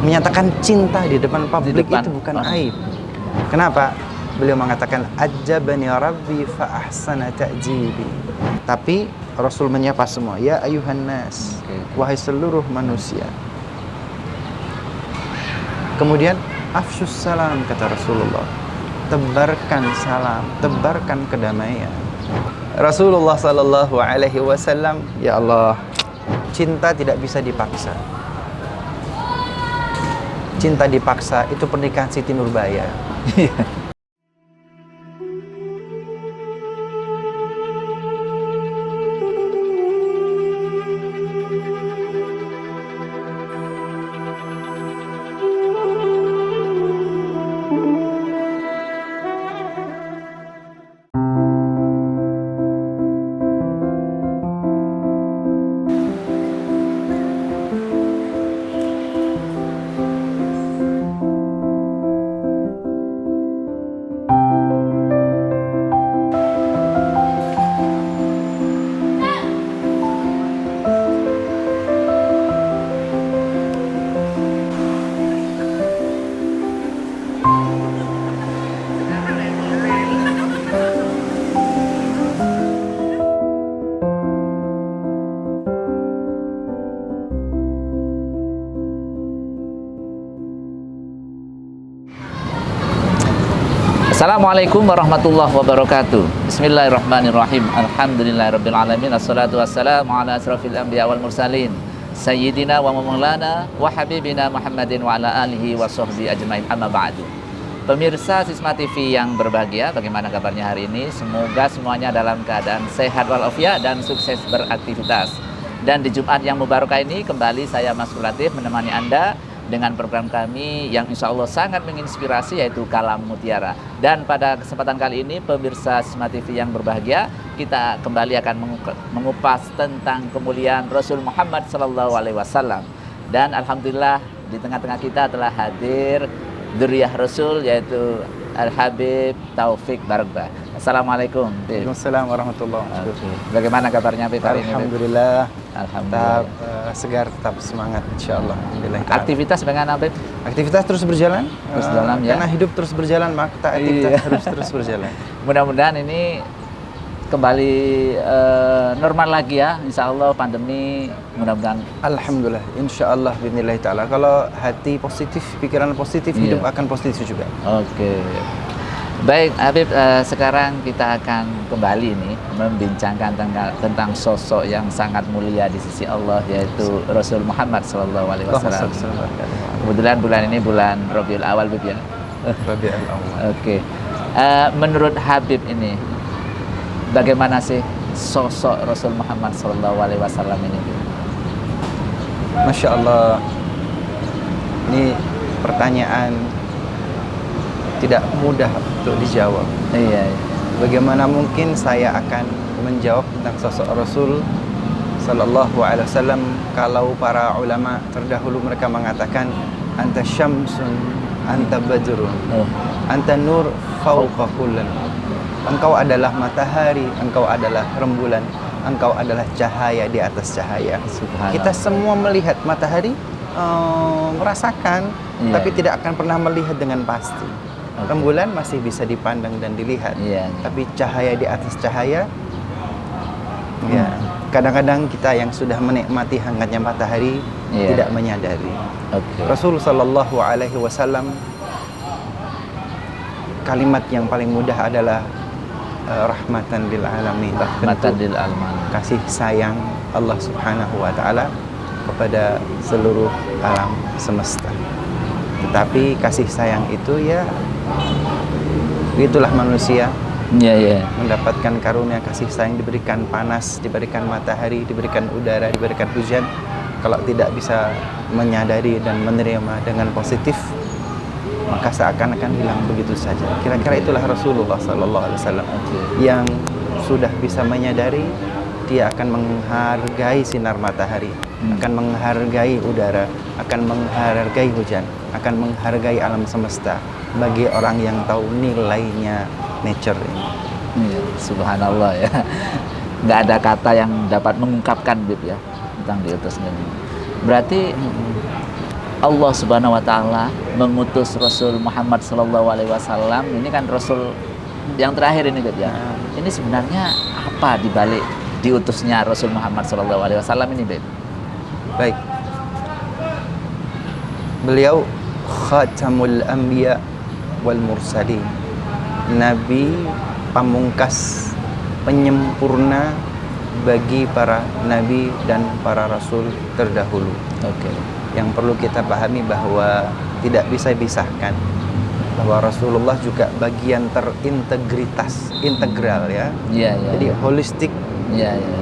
Menyatakan cinta di depan publik depan itu bukan aib. Kenapa? Beliau mengatakan ajabani rabbi fa ahsana ta'jibi. Tapi Rasul menyapa semua, ya ayuhan nas, wahai seluruh manusia. Kemudian afsyus salam, kata Rasulullah. Tebarkan salam, tebarkan kedamaian. Rasulullah sallallahu alaihi wasallam, ya Allah, cinta tidak bisa dipaksa. Cinta dipaksa itu pernikahan Siti Nurbaya. Assalamualaikum warahmatullahi wabarakatuh. Bismillahirrahmanirrahim. Alhamdulillahirrabbilalamin. Assalatu wassalamu ala asrafil anbiya wal mursalin Sayyidina wa maulana wa habibina Muhammadin wa ala alihi wa sahbihi ajmain, amma ba'du. Pemirsa Sisma TV yang berbahagia, bagaimana kabarnya hari ini? Semoga semuanya dalam keadaan sehat walafiat dan sukses beraktivitas. Dan di Jumat yang mubarakah ini kembali saya Mas Latif menemani Anda dengan program kami yang insya Allah sangat menginspirasi, yaitu Kalam Mutiara. Dan pada kesempatan kali ini pemirsa Sisma TV yang berbahagia, kita kembali akan mengupas tentang kemuliaan Rasul Muhammad SAW. Dan alhamdulillah di tengah-tengah kita telah hadir dzurriyyah Rasul, yaitu Al-Habib Taufik Barokbah. Assalamualaikum. Waalaikumsalam warahmatullahi wabarakatuh. Bagaimana kabarnya Habib hari ini? Alhamdulillah. Alhamdulillah. Tetap segar, tetap semangat, insyaallah. Aktivitas bagaimana Habib? Aktivitas terus berjalan. Terus berjalan ya. Karena hidup terus berjalan, maka aktivitas harus terus berjalan. Mudah-mudahan ini kembali normal lagi ya, insya Allah pandemi mudah-mudahan. Alhamdulillah, insya Allah bismillah ta'ala. Kalau hati positif, pikiran positif, hidup akan positif juga. Oke. Baik Habib, sekarang kita akan kembali nih membincangkan tentang sosok yang sangat mulia di sisi Allah, yaitu Rasul Muhammad SAW. Kebetulan bulan ini bulan Rabiul Awal, Habib ya. Rabiul Awal. Oke. Menurut Habib ini, bagaimana sih sosok Rasul Muhammad SAW ini? Masya Allah, ini pertanyaan tidak mudah untuk dijawab. Iya. Bagaimana mungkin saya akan menjawab tentang sosok Rasul Sallallahu Alaihi Wasallam kalau para ulama terdahulu mereka mengatakan anta syamsun, anta badrun, anta nur fauqa kullin. Engkau adalah matahari, engkau adalah rembulan, engkau adalah cahaya di atas cahaya. Kita semua melihat matahari, merasakan, tapi tidak akan pernah melihat dengan pasti. Rembulan masih bisa dipandang dan dilihat, tapi cahaya di atas cahaya, ya kadang-kadang kita yang sudah menikmati hangatnya matahari tidak menyadari. Rasul Sallallahu Alaihi Wasallam, kalimat yang paling mudah adalah rahmatan lil alamin. Rahmatan lil alamin. Kasih sayang Allah Subhanahu wa taala kepada seluruh alam semesta. Tetapi kasih sayang itu ya itulah manusia. Mendapatkan karunia kasih sayang, diberikan panas, diberikan matahari, diberikan udara, diberikan hujan. Kalau tidak bisa menyadari dan menerima dengan positif, maka seakan-akan hilang begitu saja. Kira-kira itulah Rasulullah Sallallahu Alaihi Wasallam yang sudah bisa menyadari, dia akan menghargai sinar matahari, akan menghargai udara, akan menghargai hujan, akan menghargai alam semesta bagi orang yang tahu nilainya nature ini. Subhanallah ya. Nggak ada kata yang dapat mengungkapkan Bib ya tentang diutusnya ini. Berarti Allah Subhanahu wa taala mengutus Rasul Muhammad sallallahu alaihi wasallam. Ini kan Rasul yang terakhir ini, Beb, ya. Ini sebenarnya apa dibalik diutusnya Rasul Muhammad sallallahu alaihi wasallam ini, Beb? Baik. Beliau khatamul anbiya wal mursalin. Nabi pamungkas, penyempurna bagi para nabi dan para rasul terdahulu. Oke. Yang perlu kita pahami bahwa tidak bisa dipisahkan bahwa Rasulullah juga bagian integral ya. Iya, iya. Jadi holistik. Iya, iya.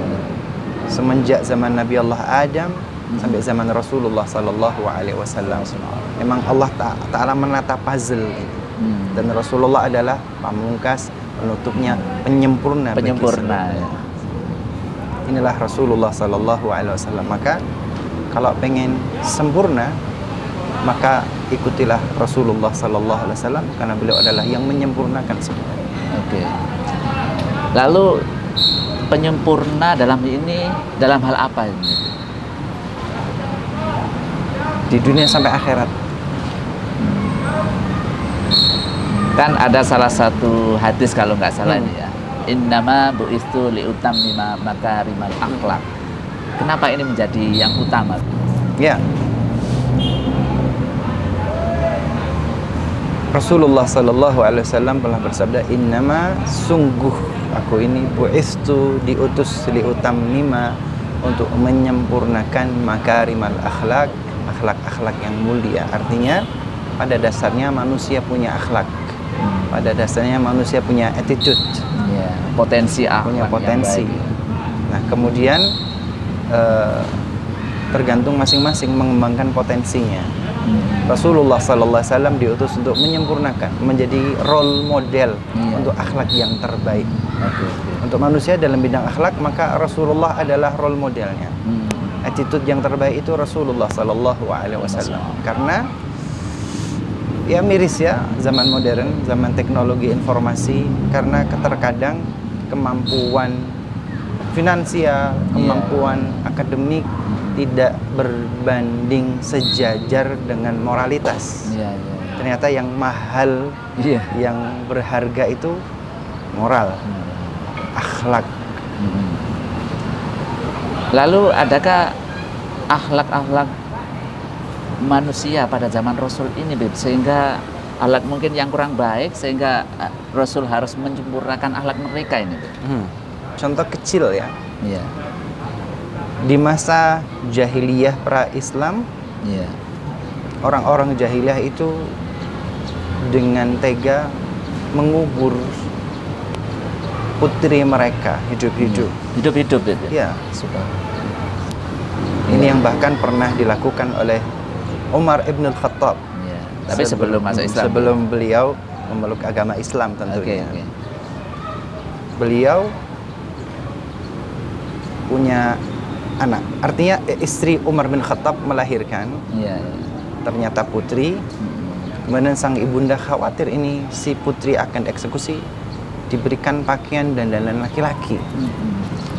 Semenjak zaman Nabi Allah Adam sampai zaman Rasulullah Sallallahu Alaihi Wasallam. Memang Allah Taala menata puzzle ini. Dan Rasulullah adalah pamungkas, penutupnya, penyempurna. Ya. Inilah Rasulullah Sallallahu Alaihi Wasallam. Maka kalau pengen sempurna, maka ikutilah Rasulullah Sallallahu Alaihi Wasallam karena beliau adalah yang menyempurnakan semua. Oke. Lalu penyempurna dalam hal apa ini? Di dunia sampai akhirat. Kan ada salah satu hadis kalau nggak salah ini ya. Innama bu'istu liutammima makarimal akhlak. Kenapa ini menjadi yang utama? Ya. Rasulullah Sallallahu Alaihi Wasallam pernah bersabda, innama sungguh aku ini bu'istu diutus liutammima untuk menyempurnakan makarimal akhlak, akhlak-akhlak yang mulia. Artinya pada dasarnya manusia punya akhlak. Pada dasarnya manusia punya attitude, ya, potensi akhlak, punya potensi. Nah, kemudian tergantung masing-masing mengembangkan potensinya. Rasulullah Sallallahu Alaihi Wasallam diutus untuk menyempurnakan, menjadi role model untuk akhlak yang terbaik. Untuk manusia dalam bidang akhlak, maka Rasulullah adalah role modelnya. Attitude yang terbaik itu Rasulullah Sallallahu Alaihi Wasallam. Karena ya miris ya zaman modern, zaman teknologi informasi, karena terkadang kemampuan finansial, kemampuan akademik tidak berbanding sejajar dengan moralitas. Ternyata yang mahal, yang berharga itu moral, akhlak. Lalu adakah akhlak-akhlak manusia pada zaman Rasul ini, Beb, sehingga akhlak mungkin yang kurang baik sehingga Rasul harus menyempurnakan akhlak mereka ini, Beb? Contoh kecil ya. Iya. Di masa jahiliyah pra-Islam, orang-orang jahiliyah itu dengan tega mengubur putri mereka hidup-hidup. Hidup-hidup itu. Ya. Ini yang bahkan pernah dilakukan oleh Umar ibn al-Khattab. Tapi sebelum masuk Islam. Sebelum beliau memeluk agama Islam tentunya. Okay. Beliau punya anak. Artinya istri Umar bin Khattab melahirkan. Ternyata putri. Kemudian sang ibunda khawatir ini si putri akan dieksekusi, diberikan pakaian dan dandan laki-laki.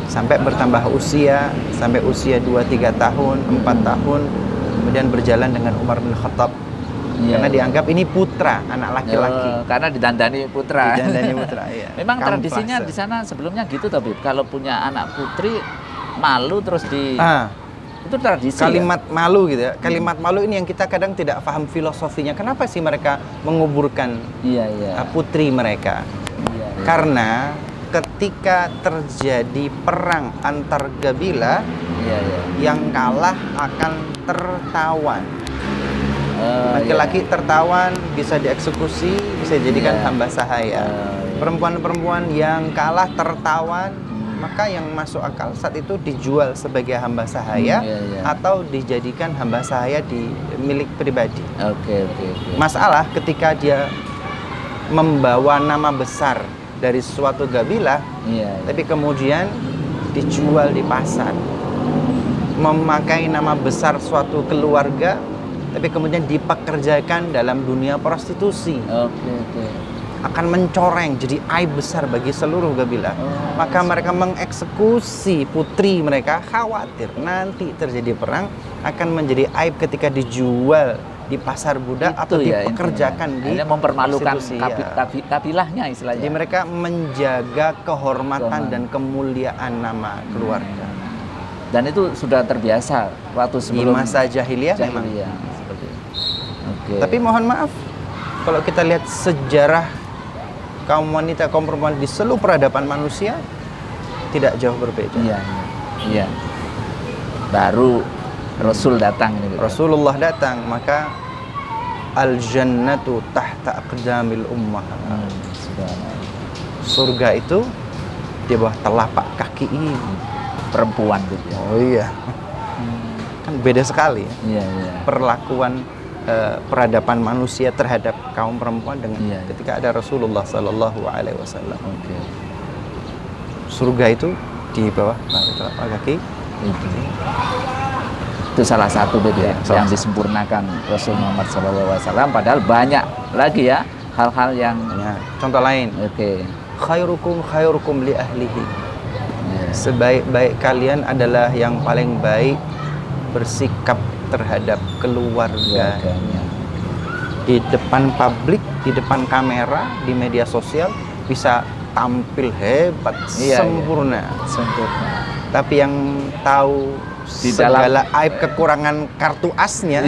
Sampai bertambah usia, sampai usia 2-3 tahun, 4 tahun, kemudian berjalan dengan Umar bin Khattab. Karena dianggap ini putra, anak laki-laki. Karena didandani putra. Didandani putra, iya. Memang tradisinya di sana sebelumnya gitu, tapi kalau punya anak putri malu terus itu tradisi. Kalimat malu gitu ya. Kalimat malu ini yang kita kadang tidak paham filosofinya. Kenapa sih mereka menguburkan putri mereka? Karena ketika terjadi perang antar kabilah, yang kalah akan tertawan. Laki-laki tertawan, bisa dieksekusi, bisa dijadikan hamba sahaya. Perempuan-perempuan yang kalah tertawan, maka yang masuk akal saat itu dijual sebagai hamba sahaya atau dijadikan hamba sahaya di milik pribadi. Masalah ketika dia membawa nama besar dari suatu kabilah, tapi kemudian dijual di pasar, memakai nama besar suatu keluarga, tapi kemudian dipekerjakan dalam dunia prostitusi. akan mencoreng jadi aib besar bagi seluruh kabilah. Maka mereka mengeksekusi putri mereka, khawatir nanti terjadi perang akan menjadi aib ketika dijual di pasar budak atau dipekerjakan di mempermalukan prostitusi, kabilahnya istilahnya. Jadi mereka menjaga kehormatan dan kemuliaan nama keluarga. Dan itu sudah terbiasa waktu sebelum di masa jahiliyah memang. Seperti itu. Okay. Tapi mohon maaf, kalau kita lihat sejarah kaum wanita, kaum perempuan di seluruh peradaban manusia tidak jauh berbeda. Iya. Baru Rasul datang ini. Rasulullah datang, maka al-jannatu tahta aqdamil ummah. Surga itu di bawah telapak kaki perempuan gitu ya. Oh iya. Kan beda sekali ya. Iya. Perlakuan peradaban manusia terhadap kaum perempuan dengan ketika ada Rasulullah Sallallahu Alaihi Wasallam. Okay. Surga itu di bawah telapak kaki. Itu salah satu yang disempurnakan Rasul Muhammad SAW. Padahal banyak lagi ya hal-hal yang contoh lain. Oke. Khairukum li ahlihi. Sebaik-baik kalian adalah yang paling baik bersikap terhadap keluarganya. Di depan publik, di depan kamera, di media sosial bisa tampil hebat, sempurna. Tapi yang tahu segala aib kekurangan kartu asnya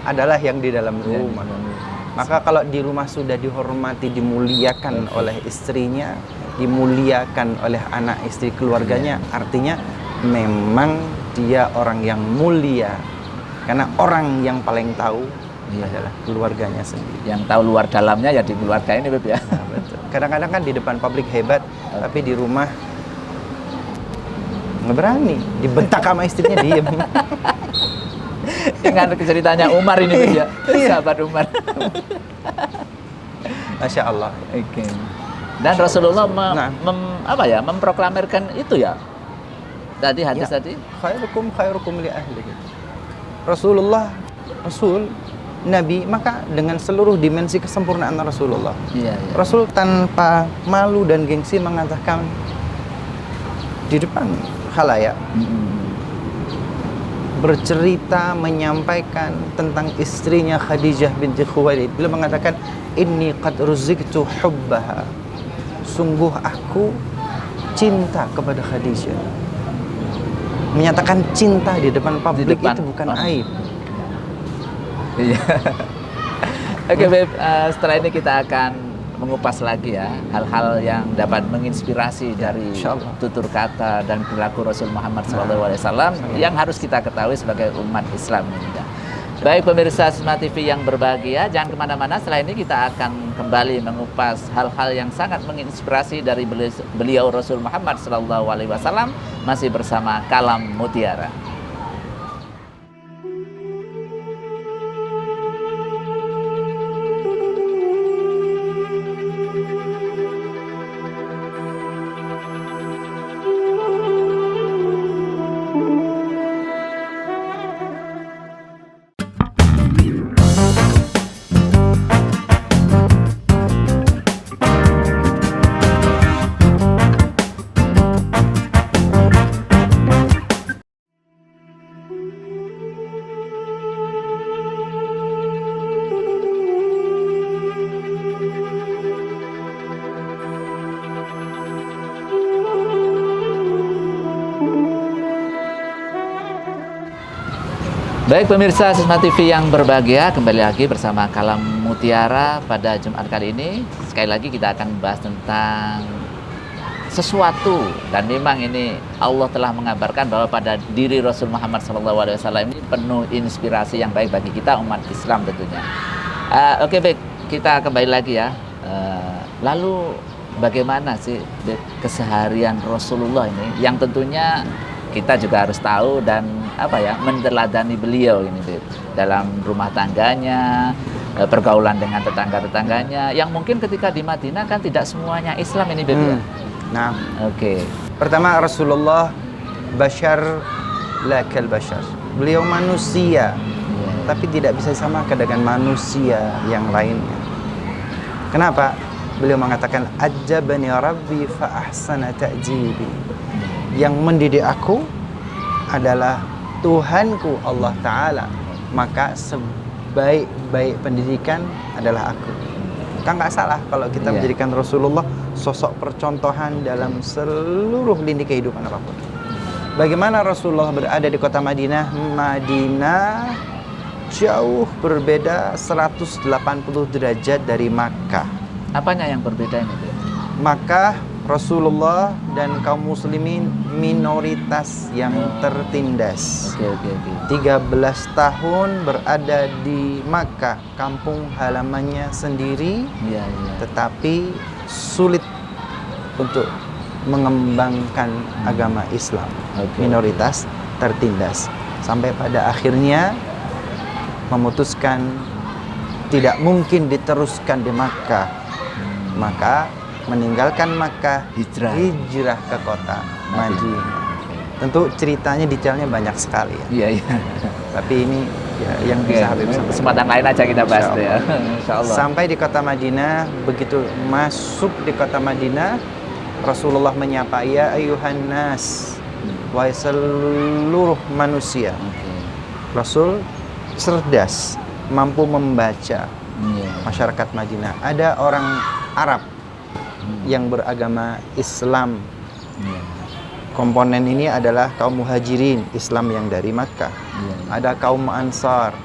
adalah yang di dalam rumah. Maka kalau di rumah sudah dihormati, dimuliakan oleh istrinya, dimuliakan oleh anak istri keluarganya, artinya memang dia orang yang mulia. Karena orang yang paling tahu adalah keluarganya sendiri. Yang tahu luar dalamnya ya di keluarga ini, Beb ya. Nah, betul. Kadang-kadang kan di depan publik hebat, tapi di rumah nggak berani, dibentak sama istrinya diem. Ingat ceritanya Umar ini Beb ya, sahabat Umar. Masya Allah. Oke. Dan Rasulullah memproklamirkan itu ya. Tadi hadis tadi. Khairukum li ahlihi. Rasulullah, Rasul, Nabi, maka dengan seluruh dimensi kesempurnaan Rasulullah. Rasul tanpa malu dan gengsi mengatakan di depan khalayak, bercerita, menyampaikan tentang istrinya Khadijah binti Khuwailid. Beliau mengatakan, inni qad ruziktu hubbaha. Sungguh aku cinta kepada Khadijah. Menyatakan cinta di depan publik itu bukan aib. Iya. Oke, Beb, setelah ini kita akan mengupas lagi ya hal-hal yang dapat menginspirasi dari tutur kata dan perilaku Rasul Muhammad SAW yang harus kita ketahui sebagai umat Islam ini. Baik pemirsa Smart TV yang berbahagia, jangan kemana-mana. Setelah ini kita akan kembali mengupas hal-hal yang sangat menginspirasi dari beliau Rasul Muhammad SAW, masih bersama Kalam Mutiara. Baik pemirsa Smart TV yang berbahagia, kembali lagi bersama Kalam Mutiara pada Jumat kali ini. Sekali lagi kita akan membahas tentang sesuatu, dan memang ini Allah telah mengabarkan bahwa pada diri Rasul Muhammad SAW ini penuh inspirasi yang baik bagi kita umat Islam tentunya. Oke, baik, kita kembali lagi ya. Lalu bagaimana sih keseharian Rasulullah ini, yang tentunya kita juga harus tahu dan meneladani beliau ini dalam rumah tangganya, pergaulan dengan tetangga-tetangganya yang mungkin ketika di Madinah kan tidak semuanya Islam ini, Beb. Nah, pertama Rasulullah bashar la kal bashar. Beliau manusia, tapi tidak bisa disamakan dengan manusia yang lainnya. Kenapa? beliau mengatakan ajabani rabbi fa ahsana ta'jibi. Yang mendidik aku adalah Tuhanku Allah Ta'ala, maka sebaik-baik pendidikan adalah aku. Kan nggak salah kalau kita menjadikan Rasulullah sosok percontohan dalam seluruh lini kehidupan apapun. Bagaimana Rasulullah berada di kota Madinah? Madinah jauh berbeda 180 derajat dari Makkah. Apanya yang berbeda ini? Makkah Rasulullah dan kaum muslimin minoritas yang tertindas. Oke. 13 tahun berada di Makkah, kampung halamannya sendiri, tetapi sulit untuk mengembangkan agama Islam. Minoritas tertindas. Sampai pada akhirnya memutuskan tidak mungkin diteruskan di Makkah. Maka meninggalkan Makkah, hijrah ke kota Madinah. Tentu ceritanya detailnya banyak sekali ya. Iya. Tapi ini ya, yang bisa Habib sampaikan. Kesempatan lain aja kita bahas ya. Insyaallah. Sampai di kota Madinah, begitu masuk di kota Madinah, Rasulullah menyapa, ya ayuhan nas, wahai seluruh manusia. Rasul cerdas, mampu membaca masyarakat Madinah. Ada orang Arab yang beragama Islam. Komponen ini adalah kaum muhajirin, Islam yang dari Makkah. Ada kaum Ansar,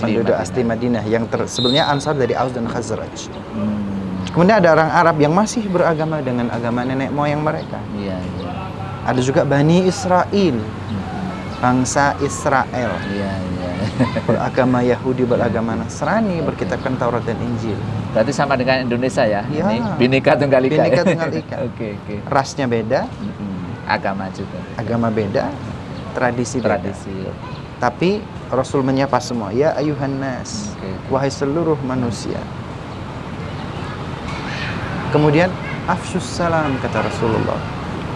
penduduk asli Madinah yang sebenarnya Ansar dari Aus dan Khazraj. Kemudian ada orang Arab yang masih beragama dengan agama nenek moyang mereka. Ada juga Bani Israel, bangsa Israel, beragama Yahudi, beragama Nasrani, berkitabkan Taurat dan Injil. Berarti sama dengan Indonesia ya? Ini Bhinneka Tunggal Ika. Bhinneka Tunggal Ika. Oke. Rasnya beda, agama juga. Agama beda, tradisi beda. Tapi Rasul menyapa semua, ya ayuhan nas, wahai seluruh manusia. Kemudian afsyus salam, kata Rasulullah.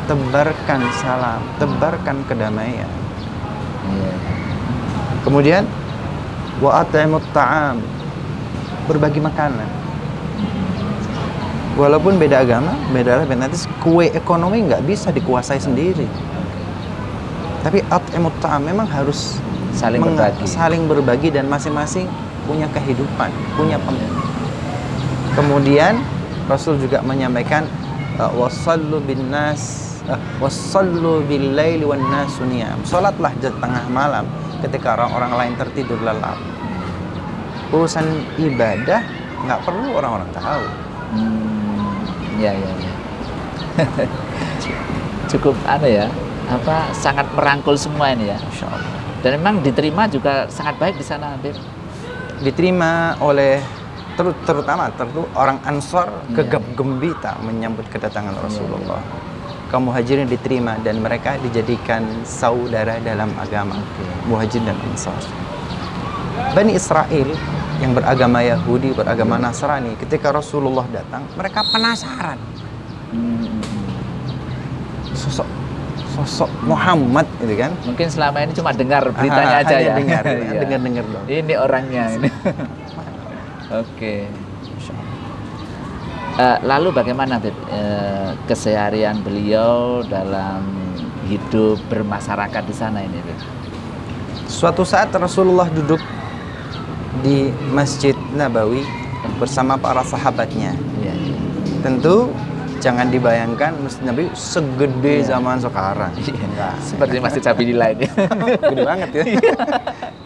Tebarkan salam, tebarkan kedamaian. Kemudian wa at'imut ta'am, berbagi makanan. Walaupun beda agama, beda nanti kue ekonomi nggak bisa dikuasai sendiri. Tapi at'imut ta'am memang harus saling berbagi dan masing-masing punya kehidupan, punya Kemudian Rasul juga menyampaikan wasallu bin nas wasallu bil laili wan nasu niyam. Salatlah di tengah malam ketika orang-orang lain tertidur lelap. Urusan ibadah nggak perlu orang-orang tahu. Ya. Cukup sangat merangkul semua ini ya. Insyaallah. Dan memang diterima juga sangat baik di sana, Habib. Diterima oleh terutama orang Ansar gegap gembita menyambut kedatangan Rasulullah. Kaum Muhajirin diterima dan mereka dijadikan saudara dalam agama. Muhajirin dan Ansar. Bani Israel yang beragama Yahudi, beragama Nasrani, ketika Rasulullah datang, mereka penasaran. Sosok Muhammad itu kan. Mungkin selama ini cuma dengar beritanya aja ya. Dengar dong. Ini orangnya ini. Oke. Lalu bagaimana keseharian beliau dalam hidup bermasyarakat di sana ini? Suatu saat Rasulullah duduk di Masjid Nabawi bersama para sahabatnya. Tentu jangan dibayangkan Masjid Nabawi segede zaman sekarang. Seperti Masjid Sabilillah ini. Gede banget ya.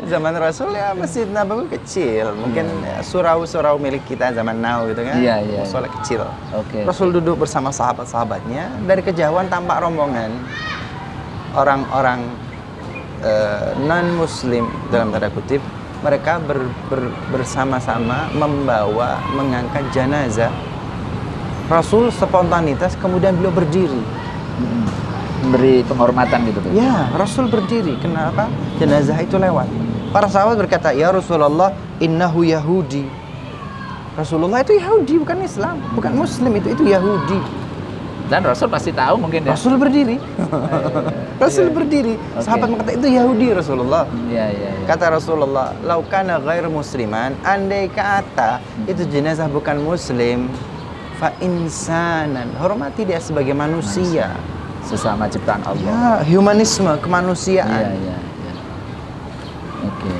Zaman Rasul ya Masjid Nabawi kecil, mungkin surau-surau milik kita zaman now gitu kan. Musola kecil. Rasul duduk bersama sahabat-sahabatnya, dari kejauhan tampak rombongan orang-orang non muslim dalam tanda kutip. Mereka bersama-sama mengangkat jenazah. Rasul spontanitas kemudian beliau berdiri. Memberi penghormatan gitu. Ya, Rasul berdiri. Kenapa? Jenazah itu lewat. Para sahabat berkata, ya Rasulullah, innahu Yahudi. Rasulullah itu Yahudi, bukan Islam, bukan Muslim, itu Yahudi. Dan Rasul pasti tahu mungkin ya. Rasul berdiri. Rasul berdiri. Sahabat berkata, itu Yahudi Rasulullah. Kata Rasulullah, lau kana ghair musliman, andai kata itu jenazah bukan muslim, fa insanan, hormati dia sebagai manusia. Sesama ciptaan Allah. Ya, humanisme, kemanusiaan. Iya. Oke.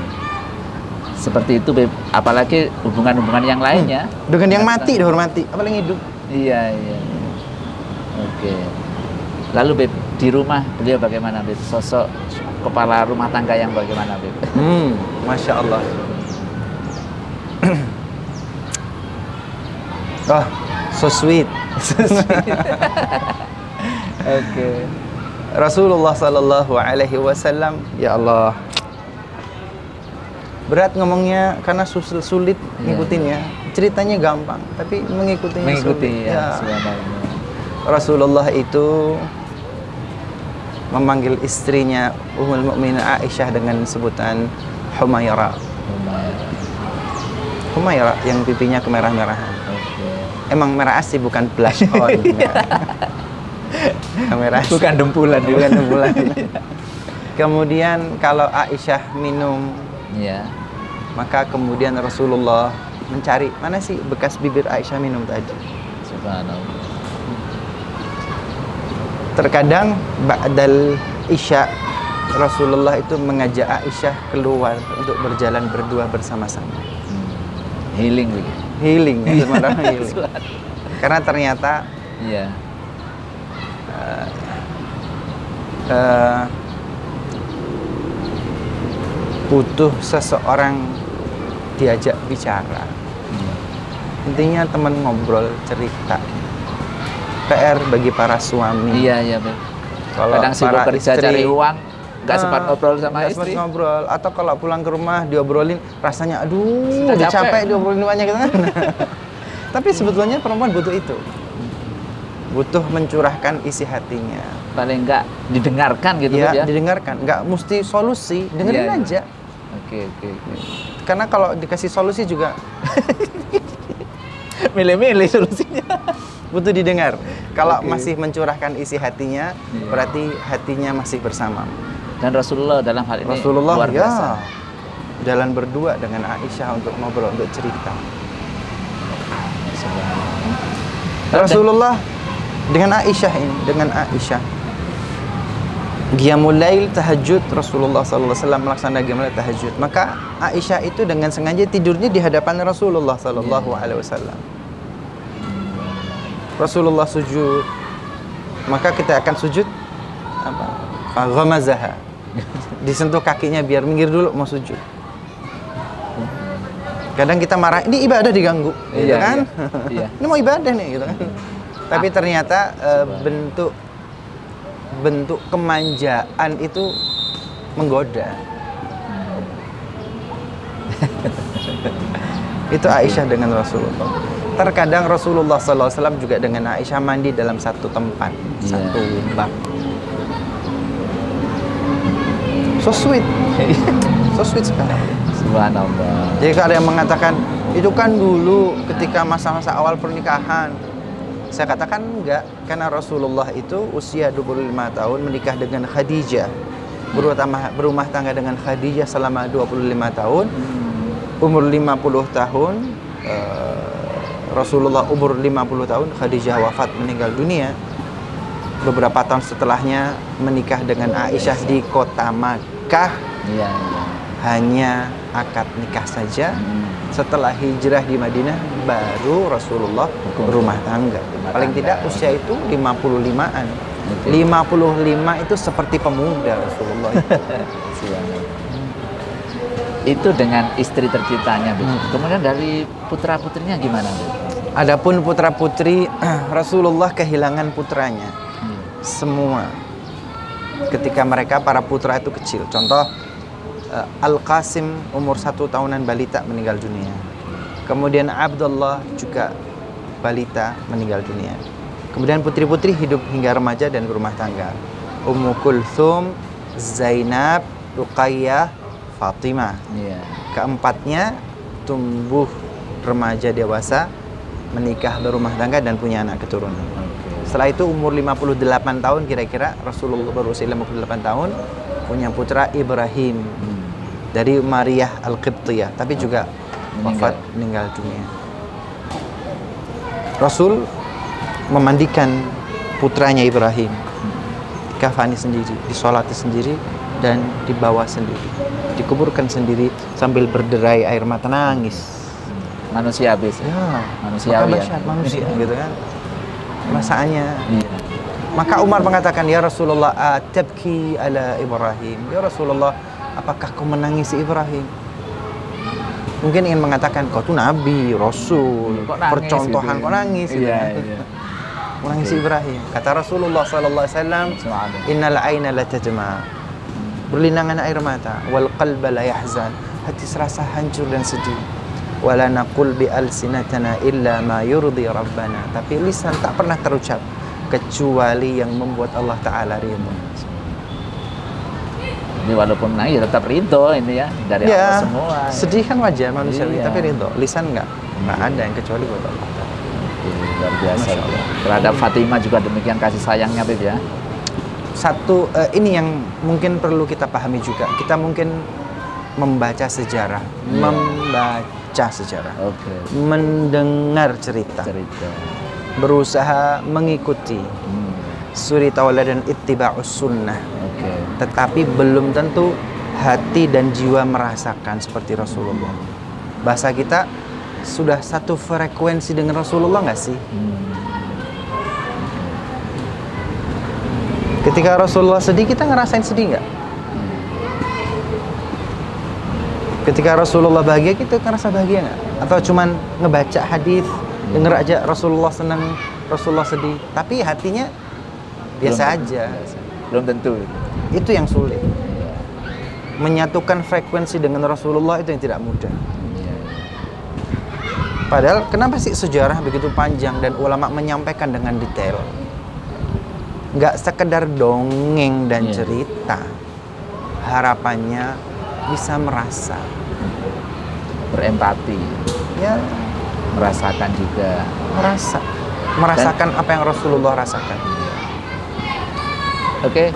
Seperti itu, Beb. Apalagi hubungan-hubungan yang lainnya. Dengan yang mati dihormati, apalagi hidup. Iya. Oke. Lalu, Beb, di rumah beliau bagaimana, Beb? Sosok kepala rumah tangga yang bagaimana, Beb? Masya Allah. Oh, so sweet. Oke. Rasulullah Sallallahu Alaihi Wasallam, ya Allah, berat ngomongnya karena sulit ngikutinnya. Ceritanya gampang, tapi mengikuti sulit. Ya. Rasulullah itu memanggil istrinya Ummul Mukminin Aisyah dengan sebutan Humaira. Humaira yang pipinya kemerah-merahan. Emang merah asli, bukan blush on. Merah asli. Bukan dempulan. Kemudian kalau Aisyah minum, maka kemudian Rasulullah mencari mana sih bekas bibir Aisyah minum tadi. Subhanallah. Terkadang ba'dal isya Rasulullah itu mengajak Aisyah keluar untuk berjalan berdua bersama-sama. Healing begitu. Healing. Karena ternyata butuh seseorang diajak bicara. Intinya teman ngobrol, cerita. PR bagi para suami. Iya, Beb. Kalau kadang sibuk kerja cari uang, nggak sempat ngobrol sama nggak sempat istri. ngobrol. Atau kalau pulang ke rumah diobrolin, rasanya aduh, Sudah udah capek capek diobrolin banyak gitu kan. Tapi sebetulnya perempuan butuh itu. Butuh mencurahkan isi hatinya. Paling nggak didengarkan gitu Ya, ya. didengarkan. Nggak mesti solusi, dengerin aja. Oke. Karena kalau dikasih solusi juga Milih-milih solusinya. butuh didengar. Kalau masih mencurahkan isi hatinya, berarti hatinya masih bersama. Dan Rasulullah dalam hal ini luar biasa. Jalan berdua dengan Aisyah untuk ngobrol, untuk cerita. Rasulullah dengan Aisyah Qiyamul Lail, tahajud. Rasulullah SAW melaksanakan Qiyamul Lail, tahajud. Maka Aisyah itu dengan sengaja tidurnya di hadapan Rasulullah SAW. Rasulullah sujud, maka kita akan sujud ghamazaha, disentuh kakinya biar minggir dulu mau sujud. Kadang kita marah, ini ibadah diganggu, gitu kan? Iya. Ini mau ibadah nih, gitu kan? Tapi ternyata bentuk kemanjaan itu menggoda. Itu Aisyah dengan Rasulullah. Terkadang Rasulullah SAW juga dengan Aisyah mandi dalam satu tempat, satu bak. So sweet sekali. Subhanallah. Jadi kalau ada yang mengatakan itu kan dulu ketika masa-masa awal pernikahan, saya katakan enggak, karena Rasulullah itu usia 25 tahun menikah dengan Khadijah, berumah tangga dengan Khadijah selama 25 tahun. Umur 50 tahun Rasulullah umur 50 tahun, Khadijah wafat meninggal dunia. Beberapa tahun setelahnya menikah dengan Aisyah di kota Makkah. Hanya akad nikah saja. Setelah hijrah di Madinah baru Rasulullah berumah tangga. Paling tidak usia itu 55-an. 55 itu seperti pemuda Rasulullah. Itu dengan istri tercintanya, Bu. Kemudian dari putra-putrinya gimana, Bu? Adapun putra-putri, Rasulullah kehilangan putranya. Semua. Ketika mereka para putra itu kecil. Contoh, Al-Qasim umur 1 tahunan balita meninggal dunia. Kemudian Abdullah juga balita meninggal dunia. Kemudian putri-putri hidup hingga remaja dan berumah tangga. Ummu Kulthum, Zainab, Ruqayyah, Fatimah. Keempatnya tumbuh remaja dewasa, menikah berumah tangga dan punya anak keturunan. Setelah itu umur 58 tahun kira-kira Rasulullah berusia 58 tahun punya putra Ibrahim dari Maryah Al-Qibtiyah, tapi juga wafat meninggal dunia. Rasul memandikan putranya Ibrahim, dikafani sendiri, disolati sendiri, dan dibawa sendiri, dikuburkan sendiri sambil berderai air mata nangis. Manusia habis. Ya, Manusiawi maka manusia gitu kan. Perasaannya. Iya. Maka Umar mengatakan, ya Rasulullah, atabki ala Ibrahim. Ya Rasulullah, apakah kau menangisi Ibrahim? Mungkin ingin mengatakan, kau tuh nabi, rasul, Kok nangis percontohan, gitu. kok nangis gitu. Iya, iya. Menangisi Ibrahim. Kata Rasulullah sallallahu alaihi wasallam, innal aina la tadma. Berlinangan air mata, wal qalba la yahzan. Hati serasa hancur dan sedih. Wala naqul bi alsinatana illa ma yurdi rabbana. Tapi lisan tak pernah terucap kecuali yang membuat Allah Ta'ala ridho. Jadi walaupun nangis tetap ridho ini ya dari Allah semua. Sedih kan wajar manusia, Iya. tapi ridho. Lisan nggak ada yang kecuali buat Allah Ta'ala. Luar biasa. Masya Allah. Terhadap Fatimah juga demikian kasih sayangnya Beb ya. Satu, ini yang mungkin perlu kita pahami juga. Kita mungkin membaca sejarah, membaca sejarah, mendengar cerita, berusaha mengikuti suri tauladan ittiba'us sunnah. Tetapi belum tentu hati dan jiwa merasakan seperti Rasulullah. Bahasa kita sudah satu frekuensi dengan Rasulullah nggak sih? Ketika Rasulullah sedih, kita ngerasain sedih nggak? Ketika Rasulullah bahagia, kita ngerasa bahagia nggak? Atau cuman ngebaca hadis, denger aja Rasulullah senang, Rasulullah sedih, tapi hatinya biasa aja. Belum tentu. Itu yang sulit. Menyatukan frekuensi dengan Rasulullah itu yang tidak mudah. Padahal kenapa sih sejarah begitu panjang dan ulama menyampaikan dengan detail? Nggak sekedar dongeng dan cerita. Harapannya bisa merasa, berempati, ya, merasakan juga, merasakan apa yang Rasulullah rasakan. Oke,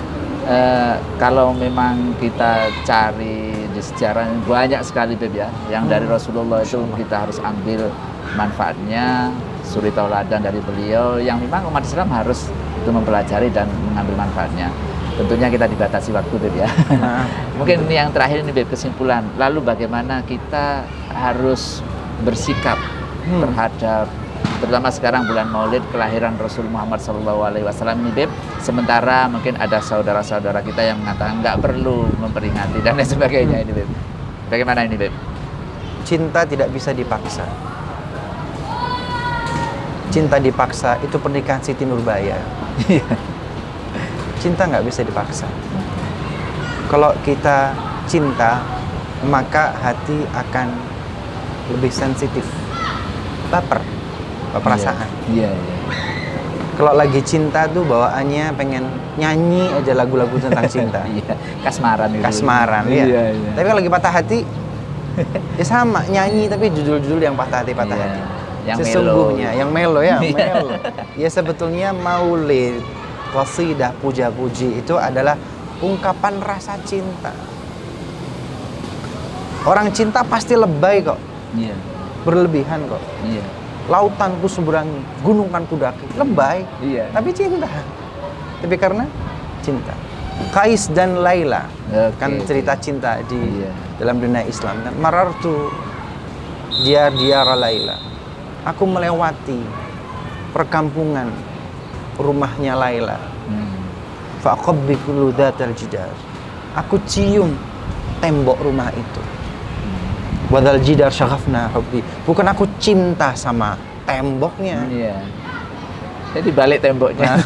kalau memang kita cari di sejarah banyak sekali Beb ya, yang dari Rasulullah itu kita harus ambil manfaatnya, suri tauladan dari beliau, yang memang umat Islam harus itu mempelajari dan mengambil manfaatnya. Tentunya kita dibatasi waktu Beb ya. Mungkin ini yang terakhir ini Beb, kesimpulan. Lalu bagaimana kita harus bersikap terhadap, terutama sekarang bulan Maulid kelahiran Rasul Muhammad SAW ini Beb. Sementara mungkin ada saudara-saudara kita yang mengatakan nggak perlu memperingati dan lain sebagainya ini Beb. Bagaimana ini Beb? Cinta tidak bisa dipaksa. Cinta dipaksa itu pernikahan Siti Nurbaya. Cinta nggak bisa dipaksa. Kalau kita cinta, maka hati akan lebih sensitif, baper, perasaan. Iya. Kalau lagi cinta tuh bawaannya pengen nyanyi aja lagu-lagu tentang cinta. Iya, kasmaran gitu. Kasmaran, ya. Iya. Tapi kalau lagi patah hati, ya sama, nyanyi tapi judul-judul yang patah hati. Yang sesungguhnya, yang melo ya, Iya. melo. Ya sebetulnya maulid, qasidah, puja-puji itu adalah ungkapan rasa cinta. Orang cinta pasti lebay kok. Iya. Berlebihan kok. Iya. Lautan ku seberangi, gunung kan ku daki. Lebay. Iya. Tapi cinta. Tapi karena cinta. Qais dan Laila, kan cerita cinta di dalam dunia Islam kan. Marartu diyar Laila. Aku melewati perkampungan rumahnya Laila. Faqabbilu ludzatal jidar. Aku cium tembok rumah itu. Wadal jidar syaghafna hubbi. Bukan aku cinta sama temboknya. Iya. Jadi balik temboknya.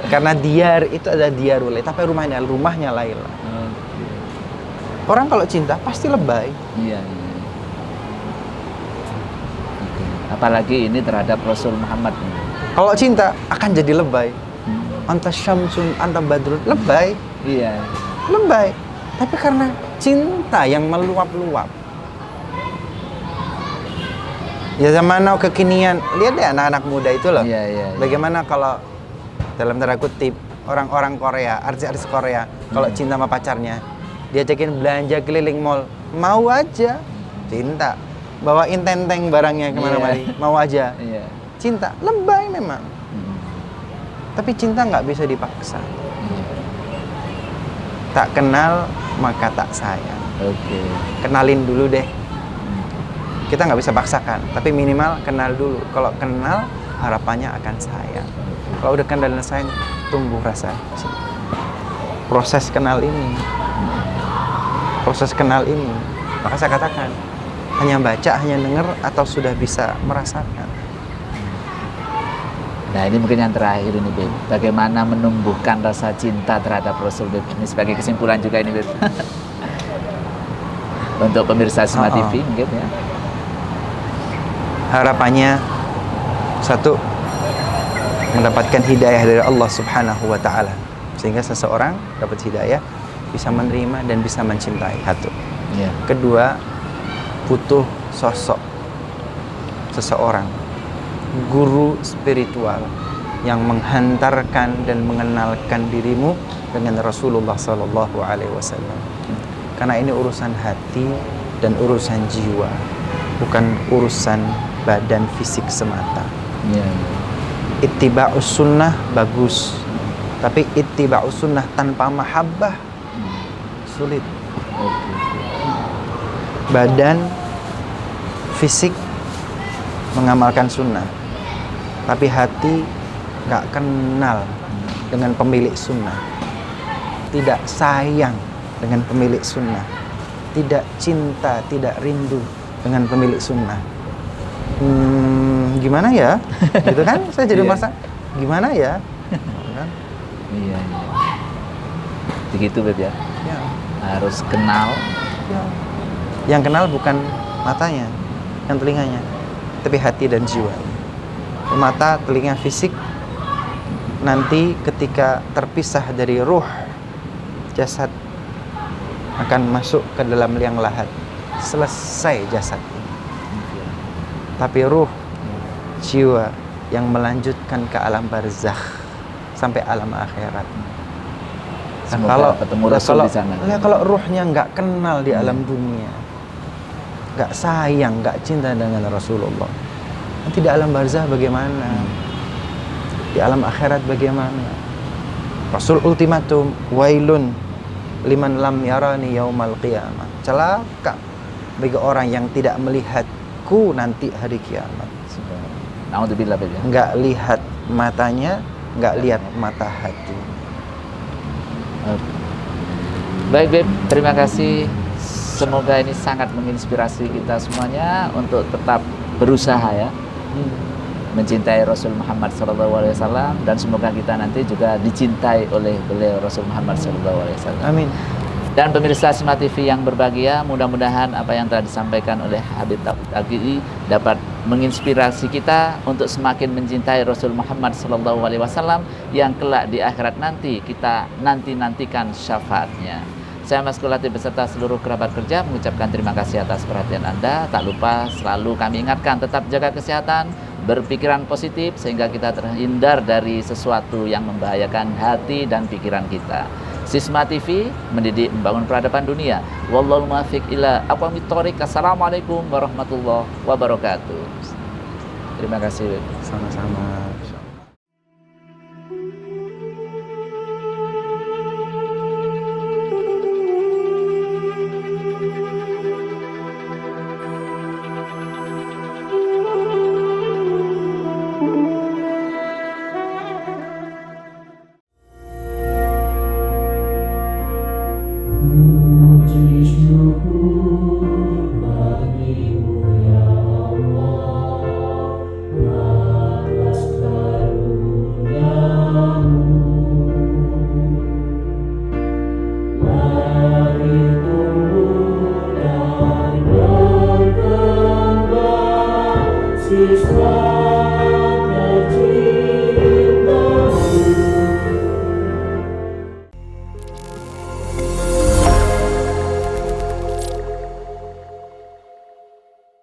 Karena diar itu ada diarul, tapi rumahnya Laila. Orang kalau cinta pasti lebay. Iya. Apalagi ini terhadap Rasul Muhammad. Kalau cinta akan jadi lebay. Anta syamsun, anta badrun, lebay. Iya. Lebay. Tapi karena cinta yang meluap-luap. Ya zaman now kekinian, lihat deh anak-anak muda itu loh. Iya. Bagaimana kalau dalam tanda kutip orang-orang Korea, artis-artis Korea, kalau cinta sama pacarnya, diajakin belanja keliling mall, mau aja, cinta. bawain tenteng barangnya kemana-mana, mau aja. Iya. Cinta lebay memang, tapi cinta nggak bisa dipaksa. Tak kenal maka tak sayang. Oke. Kenalin dulu deh. Kita nggak bisa paksakan, tapi minimal kenal dulu. Kalau kenal, harapannya akan sayang. Kalau udah kenal dan sayang, tumbuh rasa cinta. Proses kenal ini, maka saya katakan, hanya baca, hanya dengar, atau sudah bisa merasakan. Nah ini mungkin yang terakhir ini Beb, bagaimana menumbuhkan rasa cinta terhadap Rasul Beb. Ini sebagai kesimpulan juga ini Beb. Untuk pemirsa Smart TV mungkin ya. Harapannya, satu, mendapatkan hidayah dari Allah Subhanahu wa Ta'ala, sehingga seseorang dapat hidayah, bisa menerima dan bisa mencintai. Satu. Yeah. Kedua, butuh sosok seseorang, guru spiritual yang menghantarkan dan mengenalkan dirimu dengan Rasulullah Sallallahu Alaihi Wasallam. Karena ini urusan hati dan urusan jiwa, bukan urusan badan fisik semata. Yeah. Ittiba'us sunnah bagus, tapi ittiba'us sunnah tanpa mahabbah sulit. Badan fisik mengamalkan sunnah, tapi hati gak kenal dengan pemilik sunnah, tidak sayang dengan pemilik sunnah, tidak cinta, tidak rindu dengan pemilik sunnah. Gimana ya? Gitu kan? Saya jadi merasa gimana ya? Kan? Iya. Begitu Beb ya. Ya. Harus kenal. Ya. Yang kenal bukan matanya, yang telinganya, tapi hati dan jiwa. Mata, telinga, fisik nanti ketika terpisah dari ruh, jasad akan masuk ke dalam liang lahat. Selesai jasad. Tapi ruh, jiwa yang melanjutkan ke alam barzakh sampai alam akhirat. Semoga ketemu Rasul di sana. Kalau ruhnya nggak kenal di alam dunia, nggak sayang, nggak cinta dengan Rasulullah, nanti di alam barzakh bagaimana? Di alam akhirat bagaimana? Rasul ultimatum, wailun liman lam yarani yaumal qiyamah. Celaka bagi orang yang tidak melihatku nanti hari kiamat. Naudzubillah Beb ya. Nggak lihat matanya, nggak lihat mata hati. Baik Beb, terima kasih. Semoga ini sangat menginspirasi kita semuanya untuk tetap berusaha ya, mencintai Rasul Muhammad SAW, dan semoga kita nanti juga dicintai oleh beliau Rasul Muhammad SAW. Amin. Dan pemirsa Smart TV yang berbahagia, mudah-mudahan apa yang telah disampaikan oleh Habib Taqi dapat menginspirasi kita untuk semakin mencintai Rasul Muhammad SAW yang kelak di akhirat nanti kita nantikan syafaatnya. Saya Mas Kulati beserta seluruh kerabat kerja mengucapkan terima kasih atas perhatian Anda. Tak lupa selalu kami ingatkan tetap jaga kesehatan, berpikiran positif sehingga kita terhindar dari sesuatu yang membahayakan hati dan pikiran kita. Sisma TV mendidik membangun peradaban dunia. Wallahul muwaffiq ila aqwamit thoriq. Assalamualaikum warahmatullahi wabarakatuh. Terima kasih. Sama-sama.